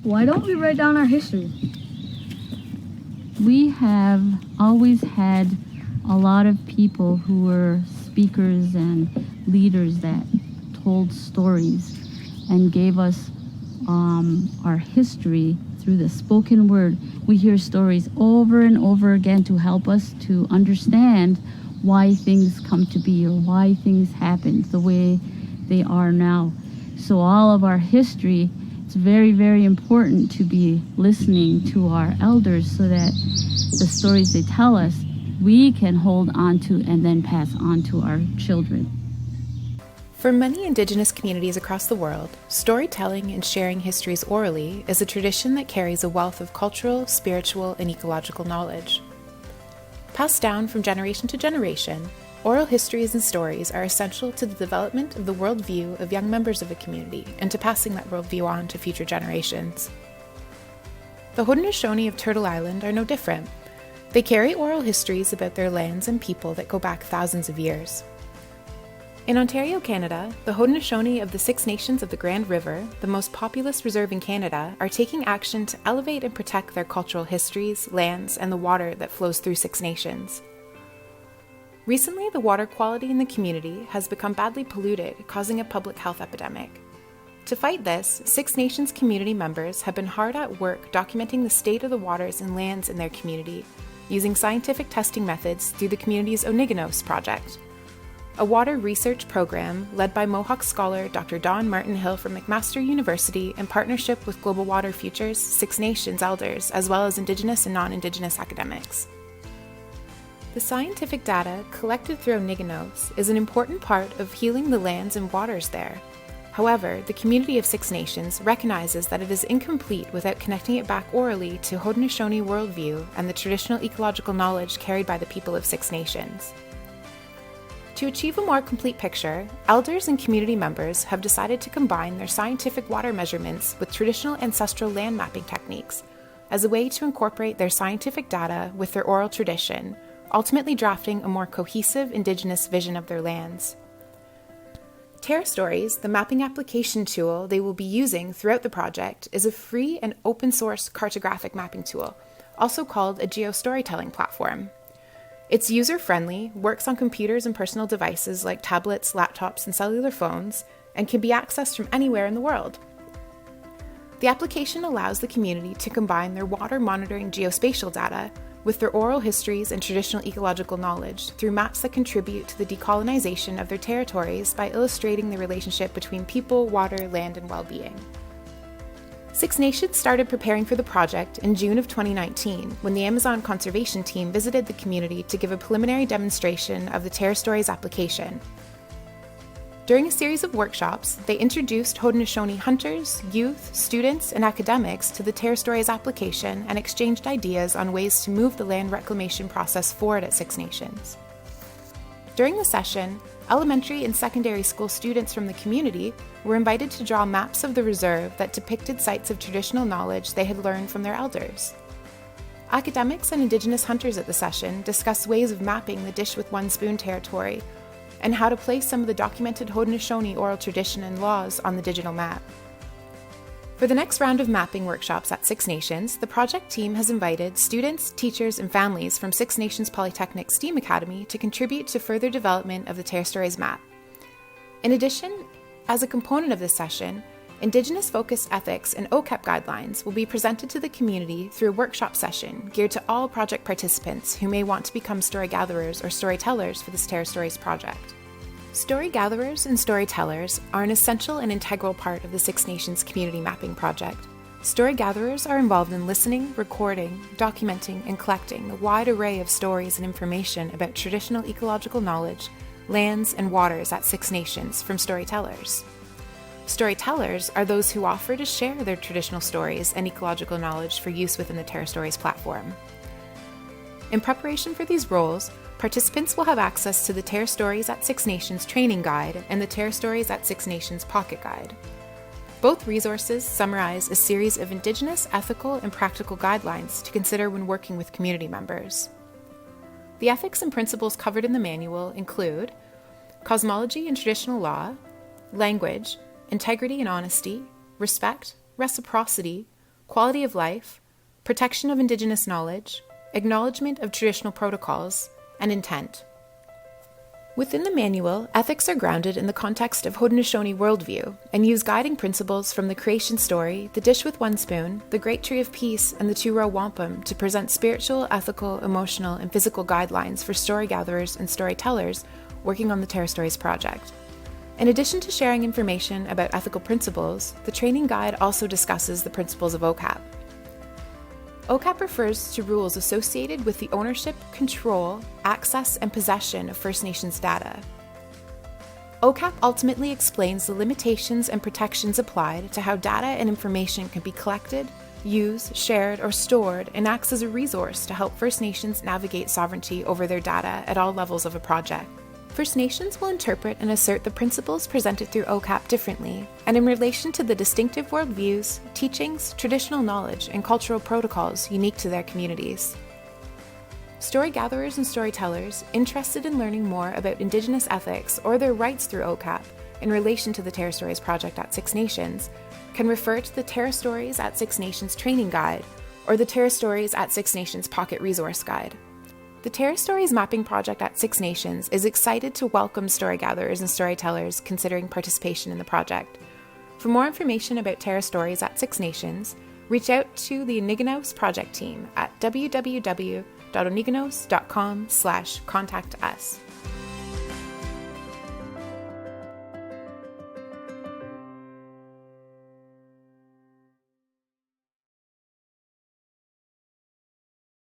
Why don't we write down our history? We have always had a lot of people who were speakers and leaders that told stories and gave us our history through the spoken word. We hear stories over and over again to help us to understand why things come to be or why things happen the way they are now. So all of our history, it's very, very important to be listening to our elders so that the stories they tell us, we can hold on to and then pass on to our children. For many Indigenous communities across the world, storytelling and sharing histories orally is a tradition that carries a wealth of cultural, spiritual, and ecological knowledge. Passed down from generation to generation, oral histories and stories are essential to the development of the worldview of young members of a community and to passing that worldview on to future generations. The Haudenosaunee of Turtle Island are no different. They carry oral histories about their lands and people that go back thousands of years. In Ontario, Canada, the Haudenosaunee of the Six Nations of the Grand River, the most populous reserve in Canada, are taking action to elevate and protect their cultural histories, lands, and the water that flows through Six Nations. Recently, the water quality in the community has become badly polluted, causing a public health epidemic. To fight this, Six Nations community members have been hard at work documenting the state of the waters and lands in their community, using scientific testing methods through the community's Oniganos project, a water research program led by Mohawk scholar Dr. Don Martin-Hill from McMaster University in partnership with Global Water Futures, Six Nations elders, as well as Indigenous and non-Indigenous academics. The scientific data collected through Oniganos is an important part of healing the lands and waters there. However, the community of Six Nations recognizes that it is incomplete without connecting it back orally to Haudenosaunee worldview and the traditional ecological knowledge carried by the people of Six Nations. To achieve a more complete picture, elders and community members have decided to combine their scientific water measurements with traditional ancestral land mapping techniques as a way to incorporate their scientific data with their oral tradition, ultimately drafting a more cohesive Indigenous vision of their lands. Terrastories, the mapping application tool they will be using throughout the project, is a free and open-source cartographic mapping tool, also called a geostorytelling platform. It's user-friendly, works on computers and personal devices like tablets, laptops, and cellular phones, and can be accessed from anywhere in the world. The application allows the community to combine their water monitoring geospatial data with their oral histories and traditional ecological knowledge through maps that contribute to the decolonization of their territories by illustrating the relationship between people, water, land, and well-being. Six Nations started preparing for the project in June of 2019 when the Amazon Conservation Team visited the community to give a preliminary demonstration of the Terrastories application. During a series of workshops, they introduced Haudenosaunee hunters, youth, students, and academics to the Terrastories application and exchanged ideas on ways to move the land reclamation process forward at Six Nations. During the session, elementary and secondary school students from the community were invited to draw maps of the reserve that depicted sites of traditional knowledge they had learned from their elders. Academics and Indigenous hunters at the session discussed ways of mapping the Dish with One Spoon territory and how to place some of the documented Haudenosaunee oral tradition and laws on the digital map. For the next round of mapping workshops at Six Nations, the project team has invited students, teachers, and families from Six Nations Polytechnic STEAM Academy to contribute to further development of the Terrastories map. In addition, as a component of this session, Indigenous-focused ethics and OCEP guidelines will be presented to the community through a workshop session geared to all project participants who may want to become story gatherers or storytellers for this Terrastories project. Story gatherers and storytellers are an essential and integral part of the Six Nations community mapping project. Story gatherers are involved in listening, recording, documenting, and collecting a wide array of stories and information about traditional ecological knowledge, lands, and waters at Six Nations from storytellers. Storytellers are those who offer to share their traditional stories and ecological knowledge for use within the Terrastories platform. In preparation for these roles, participants will have access to the Terrastories at Six Nations training guide and the Terrastories at Six Nations pocket guide. Both resources summarize a series of Indigenous, ethical, and practical guidelines to consider when working with community members. The ethics and principles covered in the manual include cosmology and traditional law, language, integrity and honesty, respect, reciprocity, quality of life, protection of Indigenous knowledge, acknowledgement of traditional protocols, and intent. Within the manual, ethics are grounded in the context of Haudenosaunee worldview and use guiding principles from the creation story, the dish with one spoon, the Great Tree of Peace, and the two-row wampum to present spiritual, ethical, emotional, and physical guidelines for story gatherers and storytellers working on the Terrastories project. In addition to sharing information about ethical principles, the training guide also discusses the principles of OCAP. OCAP refers to rules associated with the ownership, control, access, and possession of First Nations data. OCAP ultimately explains the limitations and protections applied to how data and information can be collected, used, shared, or stored, and acts as a resource to help First Nations navigate sovereignty over their data at all levels of a project. First Nations will interpret and assert the principles presented through OCAP differently, and in relation to the distinctive worldviews, teachings, traditional knowledge, and cultural protocols unique to their communities. Story gatherers and storytellers interested in learning more about Indigenous ethics or their rights through OCAP in relation to the Terrastories project at Six Nations can refer to the Terrastories at Six Nations training guide or the Terrastories at Six Nations pocket resource guide. The Terrastories mapping project at Six Nations is excited to welcome story gatherers and storytellers considering participation in the project. For more information about Terrastories at Six Nations, reach out to the Oniganos project team at www.oniganos.com/contact us.